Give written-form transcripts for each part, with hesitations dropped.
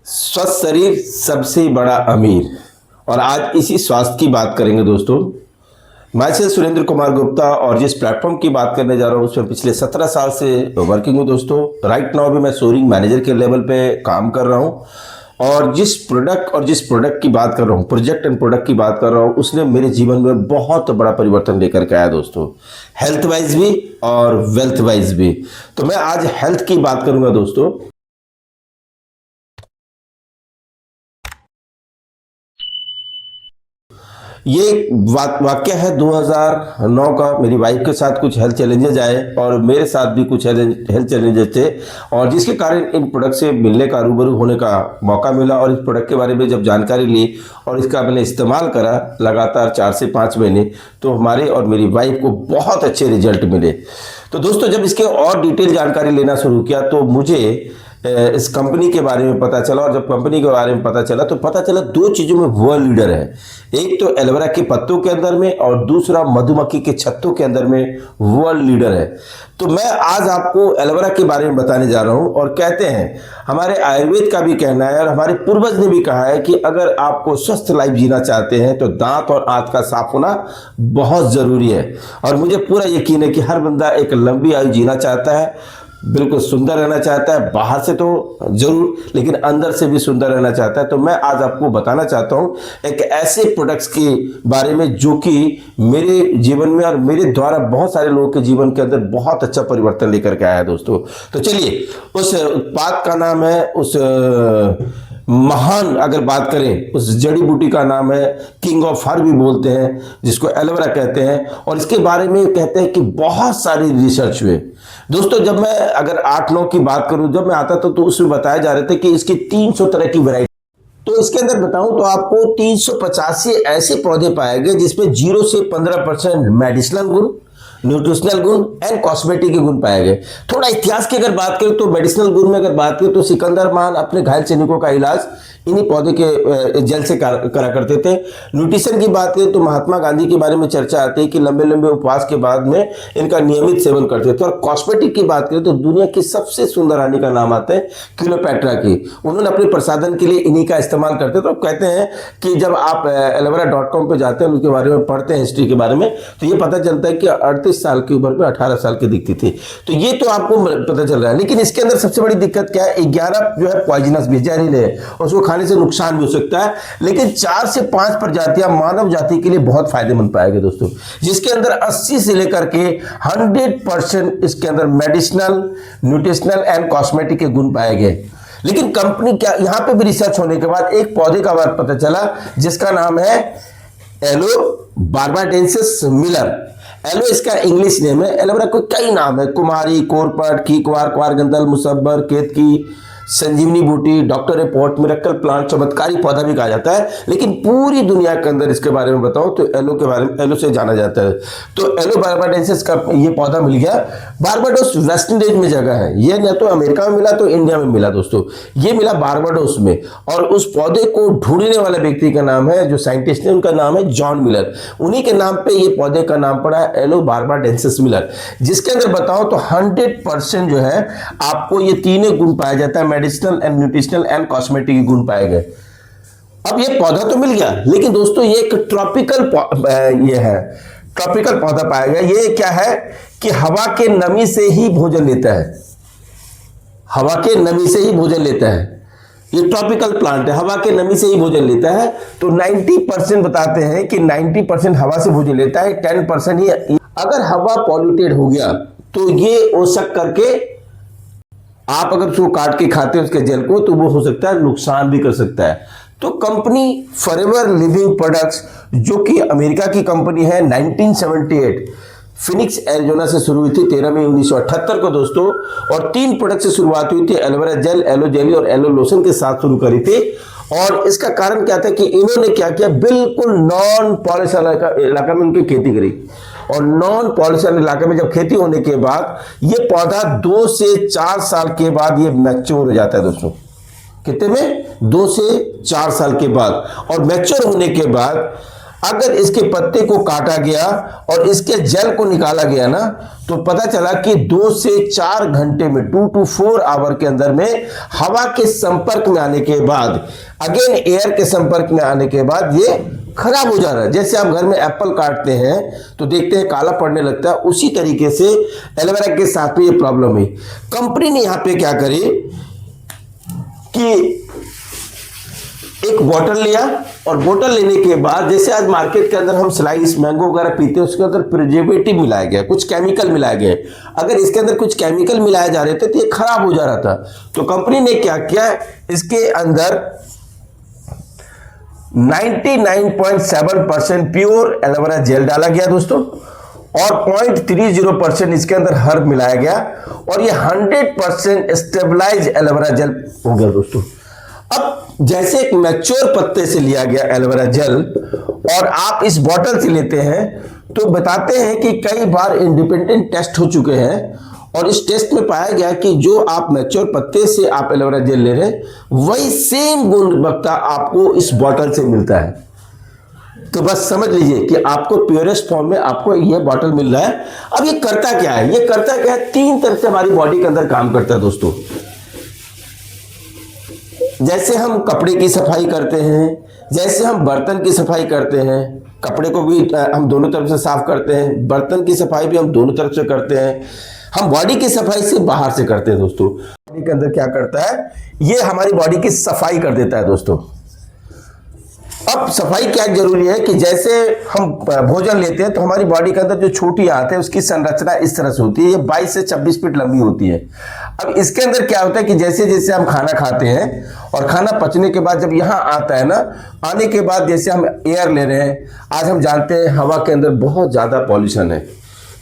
स्वस्थ शरीर सबसे बड़ा अमीर। और आज इसी स्वास्थ्य की बात करेंगे दोस्तों। मैं से सुरेंद्र कुमार गुप्ता और जिस प्लेटफॉर्म की बात करने जा रहा हूँ उसमें पिछले 17 साल से वर्किंग हूँ दोस्तों। राइट नाउ भी मैं सोरिंग मैनेजर के लेवल पे काम कर रहा हूँ। और जिस प्रोडक्ट की बात कर रहा हूँ, प्रोजेक्ट एंड प्रोडक्ट की बात कर रहा हूँ, उसने मेरे जीवन में बहुत बड़ा परिवर्तन लेकर के आया दोस्तों, हेल्थ वाइज भी और वेल्थ वाइज भी। तो मैं आज हेल्थ की बात करूंगा दोस्तों। ये वाक्य है 2009 का। मेरी वाइफ के साथ कुछ हेल्थ चैलेंजेस आए और मेरे साथ भी कुछ हेल्थ चैलेंजेस थे, और जिसके कारण इन प्रोडक्ट से मिलने का, रूबरू होने का मौका मिला। और इस प्रोडक्ट के बारे में जब जानकारी ली और इसका मैंने इस्तेमाल करा लगातार 4 से 5 महीने, तो हमारे और मेरी वाइफ को बहुत अच्छे रिजल्ट मिले। तो दोस्तों, जब इसके और डिटेल जानकारी लेना शुरू किया तो मुझे इस कंपनी के बारे में पता चला। और जब कंपनी के बारे में पता चला तो पता चला 2 चीज़ों में वर्ल्ड लीडर है। एक तो एलोवेरा के पत्तों के अंदर में, और दूसरा मधुमक्खी के छत्तों के अंदर में वर्ल्ड लीडर है। तो मैं आज आपको एलोवेरा के बारे में बताने जा रहा हूं। और कहते हैं, हमारे आयुर्वेद का भी कहना है और हमारे पूर्वज ने भी कहा है कि अगर आपको स्वस्थ लाइफ जीना चाहते हैं तो दांत और आंत का साफ होना बहुत जरूरी है। और मुझे पूरा यकीन है कि हर बंदा एक लंबी आयु जीना चाहता है, बिल्कुल सुंदर रहना चाहता है, बाहर से तो जरूर लेकिन अंदर से भी सुंदर रहना चाहता है। तो मैं आज आपको बताना चाहता हूं एक ऐसे प्रोडक्ट्स के बारे में जो कि मेरे जीवन में और मेरे द्वारा बहुत सारे लोगों के जीवन के अंदर बहुत अच्छा परिवर्तन लेकर के आया है दोस्तों। तो चलिए, उस उत्पाद का नाम है, उस महान अगर बात करें, उस जड़ी बूटी का नाम है किंग ऑफ हर्ब भी बोलते हैं, जिसको एलोवेरा कहते हैं। और इसके बारे में कहते हैं कि बहुत सारी रिसर्च हुए दोस्तों। जब मैं अगर 8-9 की बात करूं, जब मैं आता था तो उसमें बताया जा रहे थे कि इसकी 300 तरह की वैरायटी। तो इसके अंदर बताऊं तो आपको 385 ऐसे पौधे पाए गए जिसमें 0 से 15% मेडिसिनल गुण, न्यूट्रिशनल गुण एंड कॉस्मेटिक के गुण पाए गए। थोड़ा इतिहास की अगर बात करें तो मेडिसिनल गुण में अगर बात करें तो सिकंदर महान अपने घायल सैनिकों का इलाज इन्हीं पौधे के जल से करा करते थे। न्यूट्रिशन की बात करें तो महात्मा गांधी के बारे में चर्चा आती है कि लंबे लंबे उपवास के बाद में इनका नियमित सेवन करते थे। और कॉस्मेटिक की बात करें तो दुनिया की सबसे सुंदर रानी का नाम आता है क्लियोपैट्रा की। उन्होंने अपने प्रसाधन के लिए इन्हीं का इस्तेमाल करते थे। तो कहते हैं कि जब आप एलोवेरा.com पे जाते हैं, उसके बारे में पढ़ते हैं, हिस्ट्री के बारे में, तो ये पता चलता है कि 38 साल की उम्र में 18 साल की दिखती थी। तो ये तो आपको पता चल रहा है। लेकिन इसके अंदर सबसे बड़ी दिक्कत क्या है, 11 जो है पॉइजनस भी, जहरीले है, उसको खाने से नुकसान भी हो सकता है। लेकिन 4 से 5 प्रजातियां मानव जाति के लिए बहुत फायदेमंद पाए गए दोस्तों, जिसके अंदर 80 से लेकर के 100% इसके अंदर मेडिसिनल, न्यूट्रिशनल एंड कॉस्मेटिक के गुण पाए गए। लेकिन कंपनी क्या, यहां पे भी रिसर्च होने के बाद एक पौधे का बात पता चला जिसका नाम है एलो बार्बाडेंसिस मिलर। एलो इसका इंग्लिश नेम है। एलोवेरा को कई नाम है, कुमारी, कोरपट, कीकवार, क्वारगंदल, मुसब्बर, केतकी, संजीवनी बूटी, डॉक्टर रिपोर्ट, मिरेकल प्लांट, चमत्कारी पौधा भी कहा जाता है। लेकिन पूरी दुनिया के अंदर इसके बारे में बताऊं तो एलो के बारे में, एलो से जाना जाता है। तो एलो बार्बाडेंसिस का ये पौधा मिल गया। बारबाडोस वेस्ट इंडीज में जगह है, ये न तो अमेरिका में मिला तो इंडिया में मिला दोस्तों। ये मिला बारबाडोस में। और उस पौधे को ढूंढने वाले व्यक्ति का नाम है, जो साइंटिस्ट है, उनका नाम है जॉन मिलर। उन्हीं के नाम पे ये पौधे का नाम पड़ा है एलो बार्बाडेंसिस मिलर, जिसके अंदर बताओ तो 100% जो है आपको ये तीनों गुण पाया जाता है, medicinal and nutritional and cosmetic गुण पाए गए। अब ये पौधा तो मिल गया, लेकिन दोस्तों ये एक ट्रॉपिकल पौधा पाया गया। ये क्या है कि हवा के नमी से ही भोजन लेता है, हवा के नमी से ही भोजन लेता है। ये ट्रॉपिकल प्लांट है, हवा के नमी से ही भोजन लेता है। तो 90% बताते हैं कि 90% हवा से भोजन लेता है, 10% ही। अगर हवा पॉल्यूटेड हो गया तो ये ओसक करके आप अगर उसको काट के खाते हैं उसके जेल को, तो वो हो सकता है नुकसान भी कर सकता है। तो कंपनी फॉरएवर लिविंग प्रोडक्ट्स, जो कि अमेरिका की कंपनी है, 1978 फिनिक्स एरिजोना से शुरू हुई थी 13 मई 1978 को दोस्तों। और 3 प्रोडक्ट से शुरुआत हुई थी, एलोवेरा जेल, एलो जेली और एलो लोशन के साथ शुरू करी थी। और इसका कारण क्या था कि इन्होंने क्या किया, बिल्कुल नॉन पॉल्यूशन इलाका में उनकी खेती करी। और नॉन पॉल्यूशन इलाके में जब खेती होने के बाद ये पौधा 2 से 4 साल के बाद ये मैच्योर हो जाता है दोस्तों। कितने में? 2 से 4 साल के बाद। और मैच्योर होने के बाद अगर इसके पत्ते को काटा गया और इसके जेल को निकाला गया ना, तो पता चला कि 2 से 4 घंटे में, 2 to 4 आवर के अंदर में हवा के संपर्क में आने के बाद, अगेन एयर के संपर्क में आने के बाद ये खराब हो जा रहा है। जैसे आप घर में एप्पल काटते हैं तो देखते हैं काला पड़ने लगता है, उसी तरीके से एलोवेरा के साथ में ये प्रॉब्लम है। कंपनी ने यहां पे क्या करी कि एक बोतल लिया, और बोतल लेने के बाद जैसे आज मार्केट के अंदर हम स्लाइस मैंगो वगैरह पीते हैं, उसके अंदर प्रिजर्वेटिव मिलाया गया, कुछ केमिकल मिलाया गया। अगर इसके अंदर कुछ केमिकल मिलाए जा रहे थे तो ये खराब हो जा रहा था। तो कंपनी ने क्या किया, इसके अंदर 99.7% प्योर एलोवेरा जेल डाला गया दोस्तों, और 0.30% इसके अंदर हर्ब मिलाया गया, और ये 100% स्टेबलाइज एलोवेरा जेल हो गया दोस्तों। अब जैसे एक मैच्योर पत्ते से लिया गया एलोवेरा जेल और आप इस बोतल से लेते हैं, तो बताते हैं कि कई बार इंडिपेंडेंट टेस्ट हो चुके हैं, और इस टेस्ट में पाया गया कि जो आप मैच्योर पत्ते से आप एलोवेरा जेल ले रहे हैं, वही सेम गुणवत्ता आपको इस बोतल से मिलता है। तो बस समझ लीजिए कि आपको प्योरेस्ट फॉर्म में आपको ये बॉटल मिल रहा है। अब ये करता क्या है, ये करता क्या है, 3 तरह से हमारी बॉडी के अंदर काम करता है दोस्तों। जैसे हम कपड़े की सफाई करते हैं, जैसे हम बर्तन की सफाई करते हैं, कपड़े को भी हम दोनों तरफ से साफ करते हैं, बर्तन की सफाई भी हम दोनों तरफ से करते हैं, हम बॉडी की सफाई से बाहर से करते हैं दोस्तों। बॉडी के अंदर क्या करता है, ये हमारी बॉडी की सफाई कर देता है दोस्तों। अब सफाई क्या जरूरी है कि जैसे हम भोजन लेते हैं तो हमारी बॉडी के अंदर जो छोटी आंत है उसकी संरचना इस तरह से होती है, ये 22 से 26 फीट लंबी होती है। अब इसके अंदर क्या होता है कि जैसे जैसे हम खाना खाते हैं और खाना पचने के बाद जब यहाँ आता है ना, आने के बाद जैसे हम एयर ले रहे हैं, आज हम जानते हैं हवा के अंदर बहुत ज्यादा पॉल्यूशन है।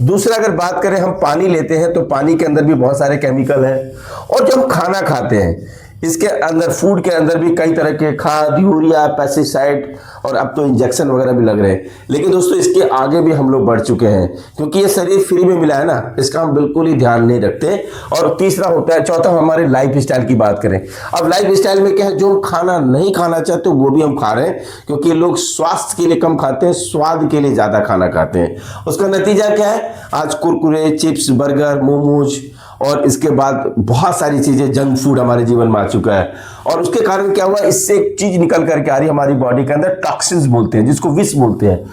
दूसरा अगर बात करें हम पानी लेते हैं तो पानी के अंदर भी बहुत सारे केमिकल हैं, और जब हम खाना खाते हैं इसके अंदर, फूड के अंदर भी कई तरह के खाद, यूरिया, पेस्टिसाइड, और अब तो इंजेक्शन वगैरह भी लग रहे हैं। लेकिन दोस्तों इसके आगे भी हम लोग बढ़ चुके हैं, क्योंकि ये शरीर फ्री में मिला है ना, इसका हम बिल्कुल ही ध्यान नहीं रखते। और तीसरा होता है, चौथा हमारे लाइफ स्टाइल की बात करें। अब लाइफ स्टाइल में क्या है, जो हम खाना नहीं खाना चाहते वो भी हम खा रहे हैं, क्योंकि लोग स्वास्थ्य के लिए कम खाते हैं, स्वाद के लिए ज्यादा खाना खाते हैं। उसका नतीजा क्या है, आज कुरकुरे, चिप्स, बर्गर, मोमोज, और इसके बाद बहुत सारी चीजें, जंक फूड हमारे जीवन में आ चुका है। और उसके कारण क्या हुआ, इससे एक चीज निकल करके आ रही है हमारी बॉडी के अंदर, टॉक्सिन्स बोलते हैं, जिसको विष बोलते हैं,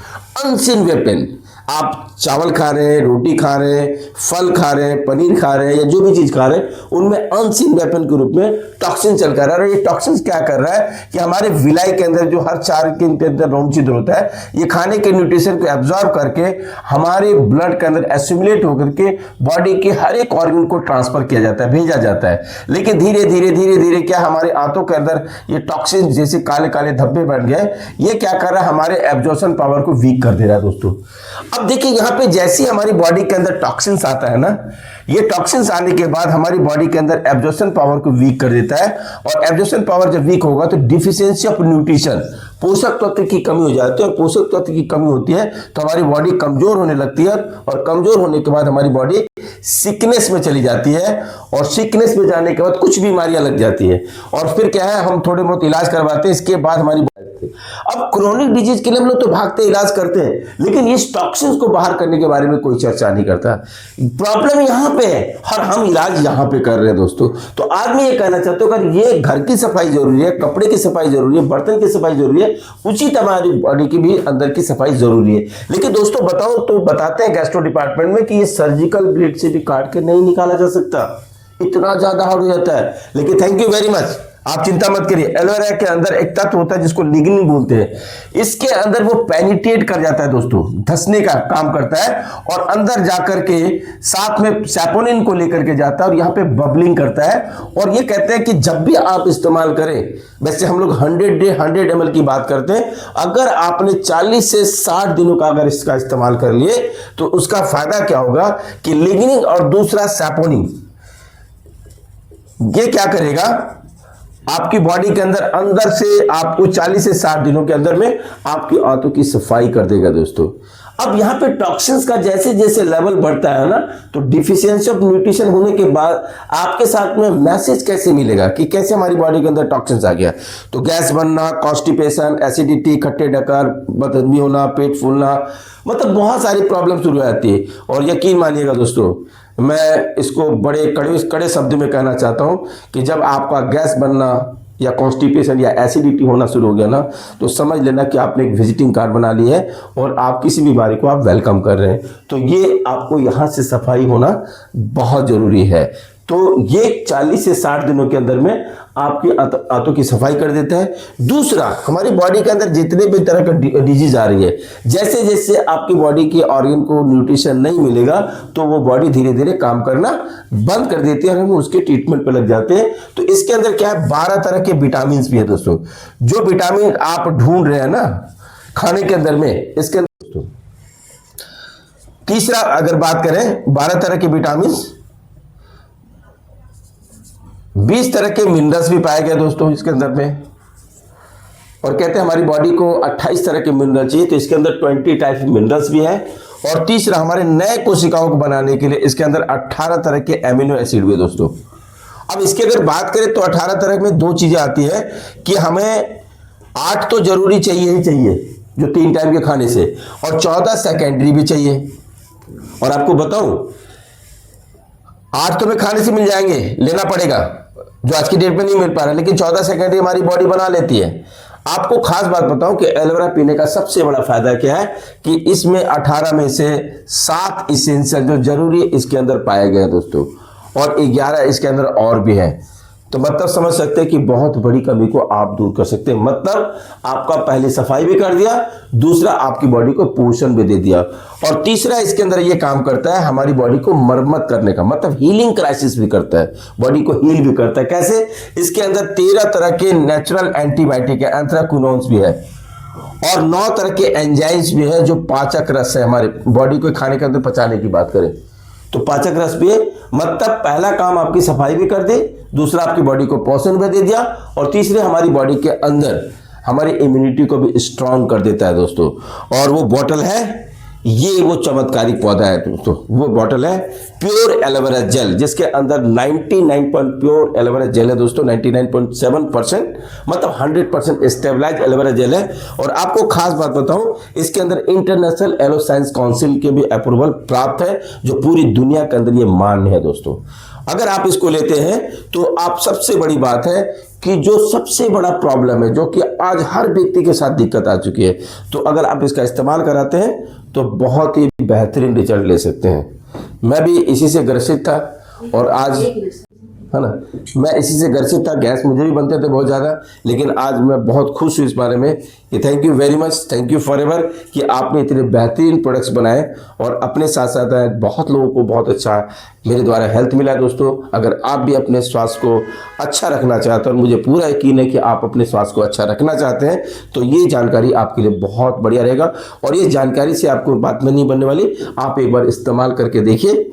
अनसीन वेपन। आप चावल खा रहे हैं, रोटी खा रहे हैं, फल खा रहे हैं, पनीर खा रहे हैं, या जो भी चीज खा रहे हैं, उनमें अनसीन वेपन के रूप में टॉक्सिन चल कर रहा है। और ये टॉक्सिन क्या कर रहा है कि हमारे विलाई के अंदर जो हर 4 के अंदर रोम छिद्र होता है, ये खाने के न्यूट्रिशन को एब्जॉर्ब करके हमारे ब्लड के अंदर एसिमुलेट होकर के बॉडी के हर एक ऑर्गन को ट्रांसफर किया जाता है, भेजा जाता है। लेकिन धीरे धीरे धीरे धीरे क्या हमारे आंतों के अंदर ये टॉक्सिन जैसे काले काले धब्बे बन गए, ये क्या कर रहा है, हमारे एब्जॉर्प्शन पावर को वीक कर दे रहा है दोस्तों। अब देखिए यहाँ पे जैसे हमारी बॉडी के अंदर टॉक्सिन्स आता है ना, ये टॉक्सिन्स आने के बाद हमारी बॉडी के अंदर एब्जॉर्प्शन पावर को वीक कर देता है, और एब्जॉर्प्शन पावर जब वीक होगा तो डिफिशियंसी ऑफ न्यूट्रिशन, पोषक तत्व की कमी हो जाती है, और पोषक तत्व की कमी होती है तो हमारी बॉडी कमजोर होने लगती है, और कमजोर होने के बाद हमारी बॉडी सिकनेस में चली जाती है, और सिकनेस में जाने के बाद कुछ बीमारियां लग जाती है, और फिर क्या है, हम थोड़े बहुत इलाज करवाते हैं, इसके बाद हमारी अब क्रोनिक डिजीज के लिए हम लोग तो भागते इलाज करते हैं, लेकिन इस टॉक्सिन्स को बाहर करने के बारे में कोई चर्चा नहीं करता। प्रॉब्लम यहाँ पे है और हम इलाज यहाँ पे कर रहे हैं दोस्तों। तो आज मैं ये कहना चाहता हूँ, अगर ये घर की सफाई जरूरी है, कपड़े की सफाई जरूरी है, बर्तन की सफाई जरूरी है, उचित हमारी बॉडी की भी अंदर की सफाई जरूरी है। लेकिन दोस्तों बताओ तो बताते हैं गैस्ट्रो डिपार्टमेंट में कि ये सर्जिकल ब्लेड से भी काट के नहीं निकाला जा सकता, इतना ज्यादा हार्ड हो जाता है। लेकिन थैंक यू वेरी मच, आप चिंता मत करिए। एलोवेरा के अंदर एक तत्व होता है जिसको लिग्निन बोलते हैं, इसके अंदर वो पेनिट्रेट कर जाता है दोस्तों, धंसने का काम करता है, और अंदर जाकर के साथ में सैपोनिन को लेकर के जाता है, और यहाँ पे बबलिंग करता है। और ये कहते हैं कि जब भी आप इस्तेमाल करें, वैसे हम लोग 100 ml की बात करते हैं, अगर आपने 40 से 60 दिनों का अगर इसका इस्तेमाल कर लिए तो उसका फायदा क्या होगा कि लिग्निन और दूसरा सैपोनिन ये क्या करेगा, आपकी बॉडी के अंदर अंदर से आपको 40 से 60 दिनों के अंदर में आपकी आंतों की सफाई कर देगा दोस्तों। अब यहाँ पे टॉक्सिन्स का जैसे जैसे लेवल बढ़ता है ना, तो डिफिशियंसी ऑफ न्यूट्रिशन होने के बाद आपके साथ में मैसेज कैसे मिलेगा कि कैसे हमारी बॉडी के अंदर टॉक्सिन्स आ गया। तो गैस बनना, कॉन्स्टिपेशन, एसिडिटी, खट्टे डकार, बदहजमी होना, पेट फूलना, मतलब बहुत सारी प्रॉब्लम शुरू हो जाती है। और यकीन मानिएगा दोस्तों, मैं इसको बड़े कड़े शब्द में कहना चाहता हूं कि जब आपका गैस बनना या कॉन्स्टिपेशन या एसिडिटी होना शुरू हो गया ना, तो समझ लेना कि आपने एक विजिटिंग कार्ड बना ली है और आप किसी बीमारी को आप वेलकम कर रहे हैं। तो ये आपको यहाँ से सफाई होना बहुत जरूरी है। तो ये 40 से 60 दिनों के अंदर में आपकी आंतों की सफाई कर देता है। दूसरा, हमारी बॉडी के अंदर जितने भी तरह का डिजीज आ रही है, जैसे जैसे आपकी बॉडी के ऑर्गन को न्यूट्रिशन नहीं मिलेगा तो वो बॉडी धीरे धीरे काम करना बंद कर देती है और हम उसके ट्रीटमेंट पे लग जाते हैं। तो इसके अंदर क्या है, 12 तरह के विटामिन भी है दोस्तों। जो विटामिन आप ढूंढ रहे हैं ना खाने के अंदर में, इसके अंदर तीसरा अगर बात करें, 12 तरह के विटामिन, 20 तरह के मिनरल्स भी पाए गए दोस्तों इसके अंदर में। और कहते हैं हमारी बॉडी को 28 तरह के मिनरल चाहिए, तो इसके अंदर 20 टाइप मिनरल्स भी हैं। और तीसरा, हमारे नए कोशिकाओं को बनाने के लिए इसके अंदर 18 तरह के एमिनो एसिड भी दोस्तों। अब इसकी अगर बात करें तो 18 तरह में दो चीजें आती है कि हमें 8 तो जरूरी चाहिए ही चाहिए जो 3 टाइम के खाने से, और 14 सेकेंडरी भी चाहिए। और आपको बताऊं, 8 तो में खाने से मिल जाएंगे, लेना पड़ेगा, जो आज की डेट में नहीं मिल पा रहा, लेकिन 14 सेकेंडरी हमारी बॉडी बना लेती है। आपको खास बात बताऊं कि एलोवेरा पीने का सबसे बड़ा फायदा क्या है कि इसमें 18 में से 7 इसेंशियल जो जरूरी है इसके अंदर पाए गए हैं दोस्तों, और 11 इसके अंदर और भी है। तो मतलब समझ सकते हैं कि बहुत बड़ी कमी को आप दूर कर सकते हैं। मतलब आपका पहले सफाई भी कर दिया, दूसरा आपकी बॉडी को पोषण भी दे दिया, और तीसरा इसके अंदर ये काम करता है हमारी बॉडी को मरम्मत करने का, मतलब हीलिंग क्राइसिस भी करता है, बॉडी को हील भी करता है। कैसे? इसके अंदर 13 तरह के नेचुरल एंटीबायोटिक है, एंथ्राक्विनोन्स भी है, और 9 तरह के एंजाइम्स भी है जो पाचक रस है, हमारे बॉडी को खाने के अंदर पचाने की बात करें तो पाचक रस भी है। मतलब पहला काम आपकी सफाई भी कर दे, दूसरा आपकी बॉडी को पोषण भी दे दिया, और तीसरे हमारी बॉडी के अंदर हमारी इम्यूनिटी को भी स्ट्रांग कर देता है दोस्तों। और वो बोतल है, ये वो चमत्कारिक पौधा है दोस्तों, वो बोतल है प्योर एलोवेरा जेल, जिसके अंदर 99 प्योर एलोवेरा जेल है दोस्तों, 99.7%, मतलब 100% स्टेबलाइज एलोवेरा जेल है। और आपको खास बात बताऊं, इसके अंदर इंटरनेशनल एलो साइंस काउंसिल के भी अप्रूवल प्राप्त है, जो पूरी दुनिया के अंदर ये मान्य है दोस्तों। अगर आप इसको लेते हैं तो आप, सबसे बड़ी बात है कि जो सबसे बड़ा प्रॉब्लम है, जो कि आज हर व्यक्ति के साथ दिक्कत आ चुकी है, तो अगर आप इसका इस्तेमाल कराते हैं तो बहुत ही बेहतरीन रिजल्ट ले सकते हैं। मैं भी इसी से ग्रसित था, और आज है ना, मैं इसी से ग्रसित था, गैस मुझे भी बनते थे बहुत ज़्यादा, लेकिन आज मैं बहुत खुश हूँ इस बारे में कि thank you very much, thank you for ever कि आपने इतने बेहतरीन प्रोडक्ट्स बनाए, और अपने साथ साथ बहुत लोगों को बहुत अच्छा मेरे द्वारा हेल्थ मिला है दोस्तों। अगर आप भी अपने स्वास्थ्य को अच्छा रखना चाहते हैं, और मुझे पूरा यकीन है कि आप अपने स्वास्थ्य को अच्छा रखना चाहते हैं, तो ये जानकारी आपके लिए बहुत बढ़िया रहेगा। और ये जानकारी से आपको बात में नहीं बनने वाली, आप एक बार इस्तेमाल करके देखिए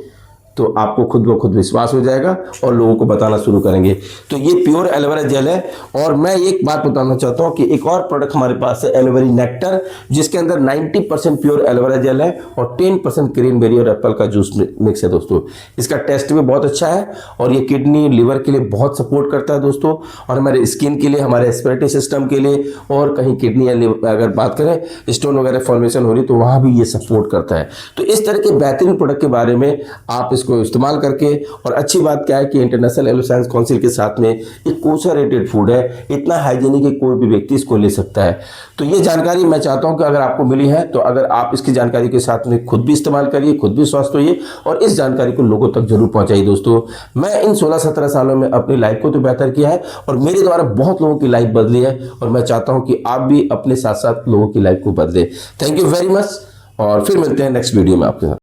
तो आपको खुद ब खुद विश्वास हो जाएगा और लोगों को बताना शुरू करेंगे। तो ये प्योर एलोवेरा जेल है। और मैं एक बात बताना चाहता हूँ कि एक और प्रोडक्ट हमारे पास है, एलोवेरी नेक्टर, जिसके अंदर 90% प्योर एलोवेरा जेल है और 10% क्रेनबेरी और एप्पल का जूस मिक्स है दोस्तों। इसका टेस्ट भी बहुत अच्छा है, और ये किडनी लिवर के लिए बहुत सपोर्ट करता है दोस्तों, और हमारे स्किन के लिए, हमारे रेस्पिरेटरी सिस्टम के लिए, और कहीं किडनी या लिवर अगर बात करें स्टोन वगैरह फॉर्मेशन हो रही तो वहाँ भी ये सपोर्ट करता है। तो इस तरह के बेहतरीन प्रोडक्ट के बारे में आप इसको इस्तेमाल करके, और अच्छी बात क्या है कि इंटरनेशनल एलो साइंस काउंसिल के साथ में एक कोशा रेटेड फूड है, इतना हाइजीनिक है, कोई भी व्यक्ति इसको ले सकता है। तो ये जानकारी मैं चाहता हूं कि अगर आपको मिली है तो अगर आप इसकी जानकारी के साथ में खुद भी इस्तेमाल करिए, खुद भी स्वस्थ होइए, और इस जानकारी को लोगों तक जरूर पहुंचाइए दोस्तों। मैं इन 16-17 सालों में अपनी लाइफ को तो बेहतर किया है, और मेरे द्वारा बहुत लोगों की लाइफ बदली है, और मैं चाहता हूं कि आप भी अपने साथ साथ लोगों की लाइफ को बदले। थैंक यू वेरी मच, और फिर मिलते हैं नेक्स्ट वीडियो में आपके साथ।